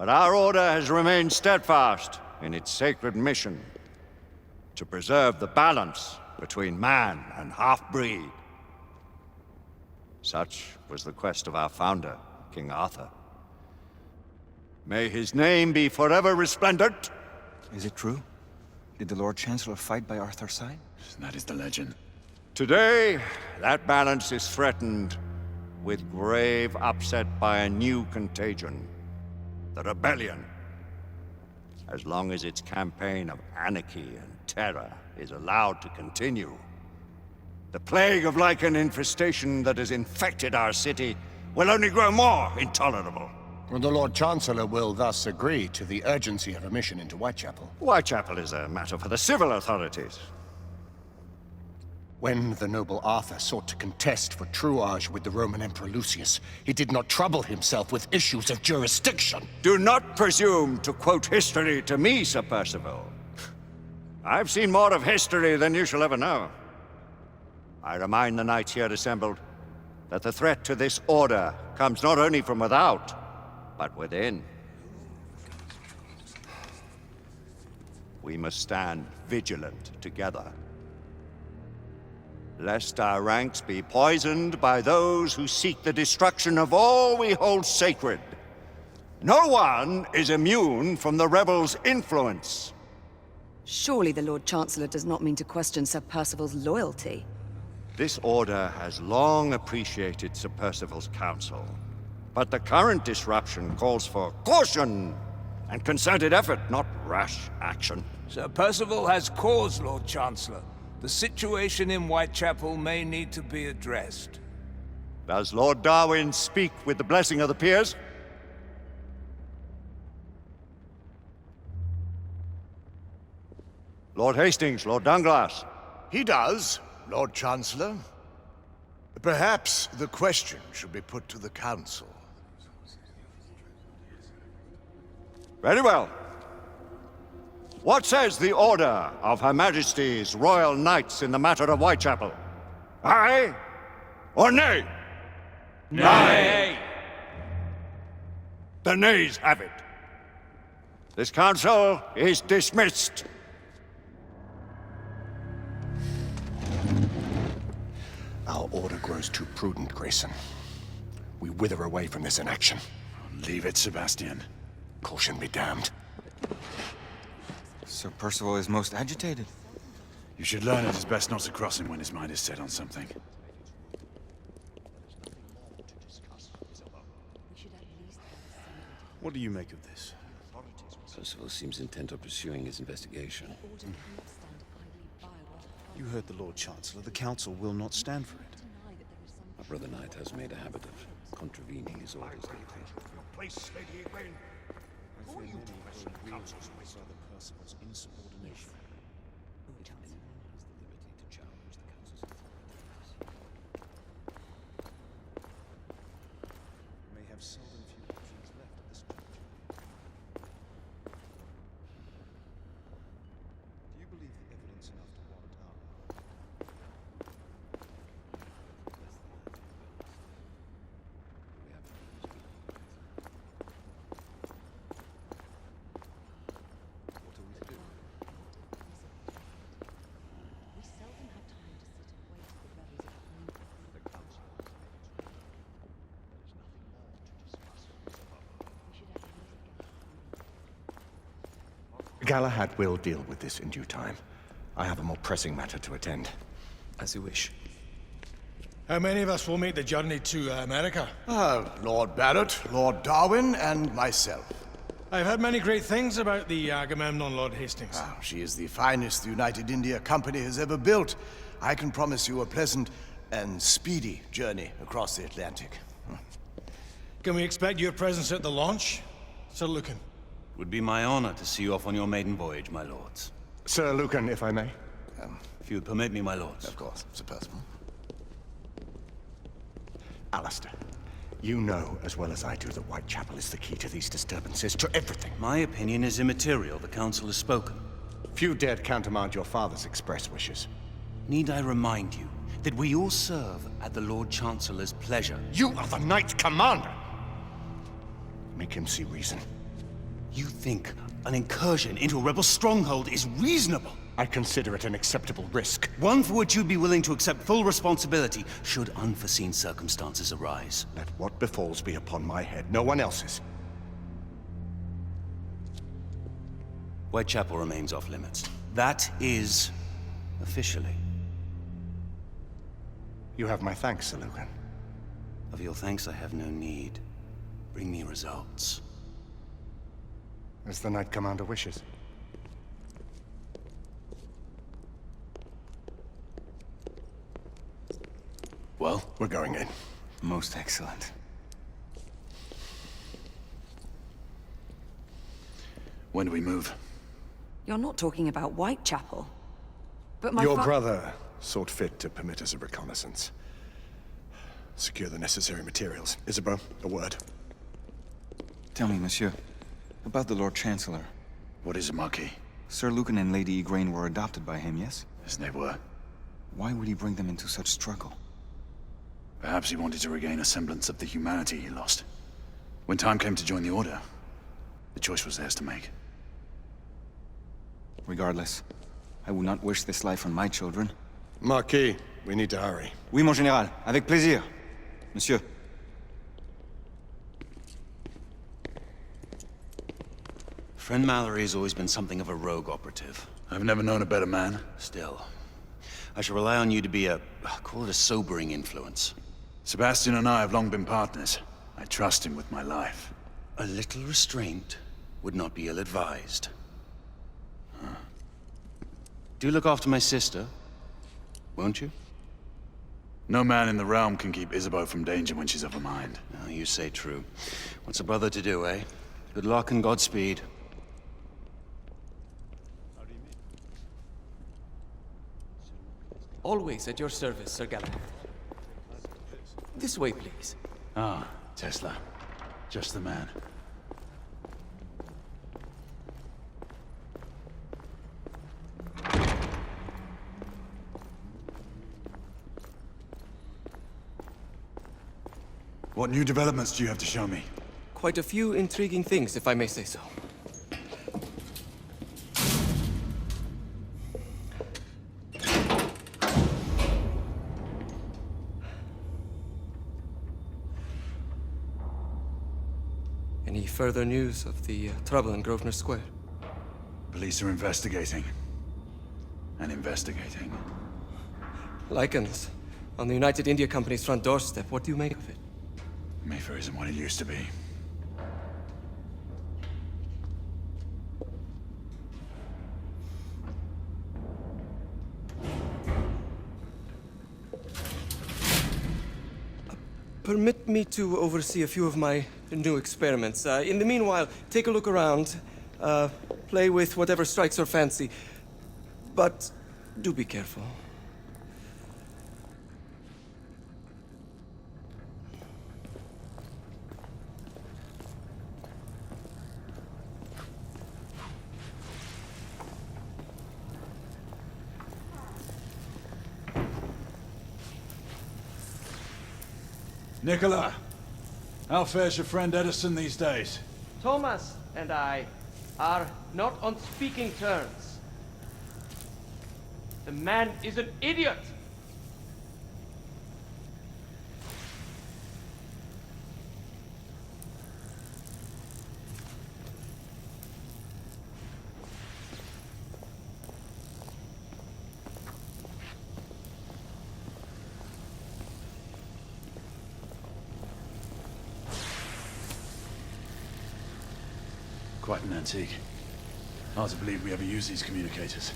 But our order has remained steadfast in its sacred mission to preserve the balance between man and half-breed. Such was the quest of our founder, King Arthur. May his name be forever resplendent. Is it true? Did the Lord Chancellor fight by Arthur's side? That is the legend. Today, that balance is threatened with grave upset by a new contagion. The rebellion. As long as its campaign of anarchy and terror is allowed to continue, the plague of lichen infestation that has infected our city will only grow more intolerable. The Lord Chancellor will thus agree to the urgency of a mission into Whitechapel. Whitechapel is a matter for the civil authorities. When the noble Arthur sought to contest for truage with the Roman Emperor Lucius, he did not trouble himself with issues of jurisdiction. Do not presume to quote history to me, Sir Percival. I've seen more of history than you shall ever know. I remind the knights here assembled that the threat to this order comes not only from without, but within. We must stand vigilant together, lest our ranks be poisoned by those who seek the destruction of all we hold sacred. No one is immune from the rebels' influence. Surely the Lord Chancellor does not mean to question Sir Percival's loyalty. This order has long appreciated Sir Percival's counsel, but the current disruption calls for caution and concerted effort, not rash action. Sir Percival has cause, Lord Chancellor. The situation in Whitechapel may need to be addressed. Does Lord Darwin speak with the blessing of the peers? Lord Hastings, Lord Dunglass. He does, Lord Chancellor. Perhaps the question should be put to the Council. Very well. What says the Order of Her Majesty's Royal Knights in the matter of Whitechapel? Aye or nay? Nay! The nays have it. This council is dismissed. Our order grows too prudent, Grayson. We wither away from this inaction. Leave it, Sebastian. Caution be damned. Sir Percival is most agitated. You should learn it is best not to cross him when his mind is set on something. What do you make of this? Percival seems intent on pursuing his investigation. You heard the Lord Chancellor. The Council will not stand for it. My brother knight has made a habit of contravening his orders lately. Your place, Lady Egwene. Who are you to question the council's wisdom? Percival's insubordination. Anyone has the liberty to challenge the council's authorities. May have seldom few options left at this juncture. Do you believe the evidence enough to warrant our... Galahad will deal with this in due time. I have a more pressing matter to attend. As you wish. How many of us will make the journey to America? Lord Barrett, Lord Darwin, and myself. I've heard many great things about the Agamemnon, Lord Hastings. She is the finest the United India Company has ever built. I can promise you a pleasant and speedy journey across the Atlantic. Can we expect your presence at the launch, Sir Lucan? Would be my honor to see you off on your maiden voyage, my lords. Sir Lucan, if I may. If you would permit me, my lords. Of course, Sir Percival. Alistair, you know as well as I do that Whitechapel is the key to these disturbances, to everything. My opinion is immaterial. The council has spoken. Few dared countermand your father's express wishes. Need I remind you that we all serve at the Lord Chancellor's pleasure? You are the Knight Commander! Make him see reason. You think an incursion into a rebel stronghold is reasonable? I consider it an acceptable risk. One for which you'd be willing to accept full responsibility should unforeseen circumstances arise. Let what befalls be upon my head, no one else's. Whitechapel remains off limits. That is... officially. You have my thanks, Sir Lucan. Of your thanks I have no need. Bring me results. As the Knight Commander wishes. Well, We're going in. Most excellent. when do we move? You're not talking about Whitechapel. But my Your fa- brother sought fit to permit us a reconnaissance. Secure the necessary materials. Isabeau, a word. Tell me, monsieur, about the Lord Chancellor. What is it, Marquis? Sir Lucan and Lady Igraine were adopted by him, yes? Yes, they were. Why would he bring them into such struggle? Perhaps he wanted to regain a semblance of the humanity he lost. When time came to join the Order, the choice was theirs to make. Regardless, I would not wish this life on my children. Marquis, we need to hurry. Oui, mon général. Avec plaisir. Monsieur. Friend Mallory has always been something of a rogue operative. I've never known a better man. Still, I shall rely on you to be a... call it a sobering influence. Sebastian and I have long been partners. I trust him with my life. A little restraint would not be ill-advised. Do look after my sister, won't you? No man in the realm can keep Isabeau from danger when she's of a mind. Oh, you say true. What's a brother to do, eh? Good luck and Godspeed. Always at your service, Sir Galahad. This way, please. Ah, Tesla. Just the man. What new developments do you have to show me? Quite a few intriguing things, if I may say so. Any further news of the trouble in Grosvenor Square? Police are investigating. And investigating. Lycans, on the United India Company's front doorstep. What do you make of it? Mayfair isn't what it used to be. Permit me to oversee a few of my new experiments. In the meanwhile, take a look around. Play with whatever strikes your fancy. But do be careful. Nicola, how fares your friend Edison these days? Thomas and I are not on speaking terms. The man is an idiot! Quite an antique. Hard to believe we ever use these communicators.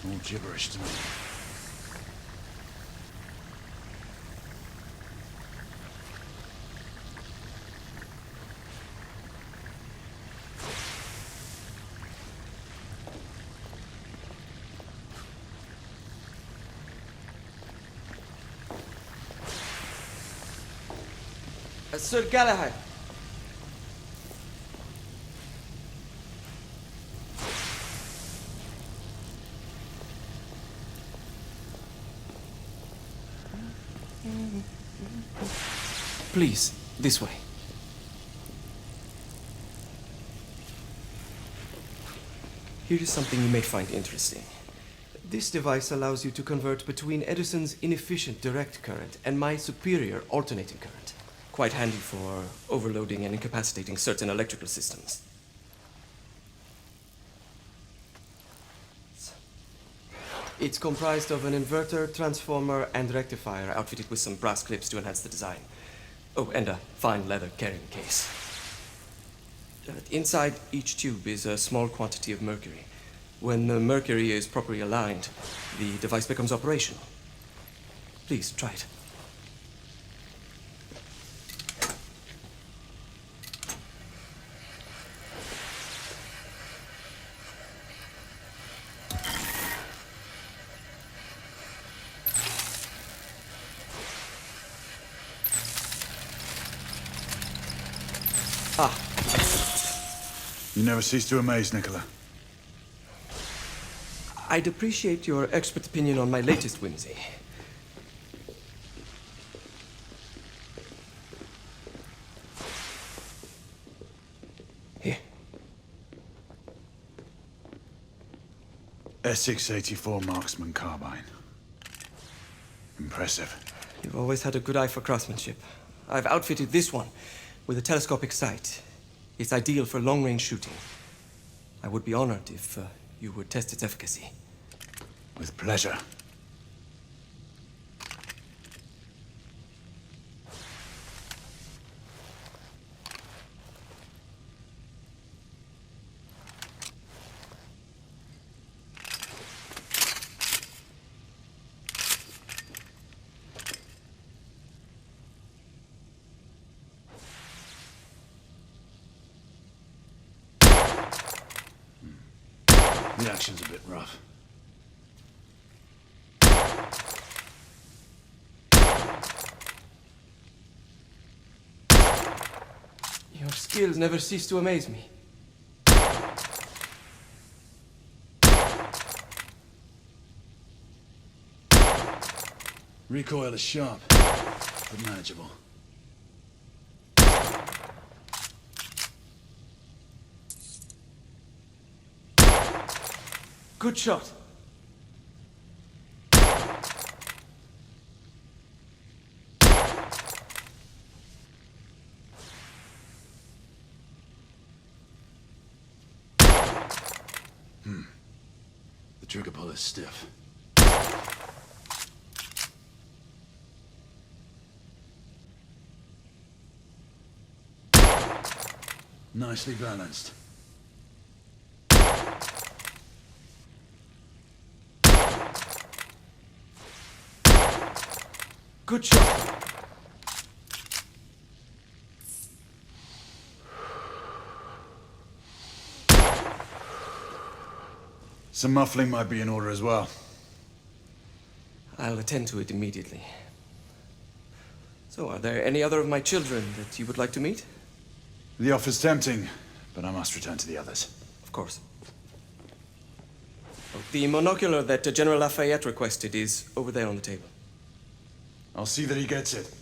All gibberish to me. Sir Galahad. Please, this way. Here is something you may find interesting. This device allows you to convert between Edison's inefficient direct current and my superior alternating current. Quite handy for overloading and incapacitating certain electrical systems. It's comprised of an inverter, transformer, and rectifier outfitted with some brass clips to enhance the design. Oh, and a fine leather carrying case. Inside each tube is a small quantity of mercury. When the mercury is properly aligned, the device becomes operational. Please, try it. You never cease to amaze, Nicola. I'd appreciate your expert opinion on my latest whimsy. Here. Essex 84 Marksman Carbine. Impressive. You've always had a good eye for craftsmanship. I've outfitted this one with a telescopic sight. It's ideal for long-range shooting. I would be honored if you would test its efficacy. With pleasure. The action's a bit rough. Your skills never cease to amaze me. Recoil is sharp, but manageable. Good shot. The trigger pull is stiff. Nicely balanced. Good shot. Some muffling might be in order as well. I'll attend to it immediately. So, are there any other of my children that you would like to meet? The offer's tempting, but I must return to the others. Of course. Oh, the monocular that General Lafayette requested is over there on the table. I'll see that he gets it.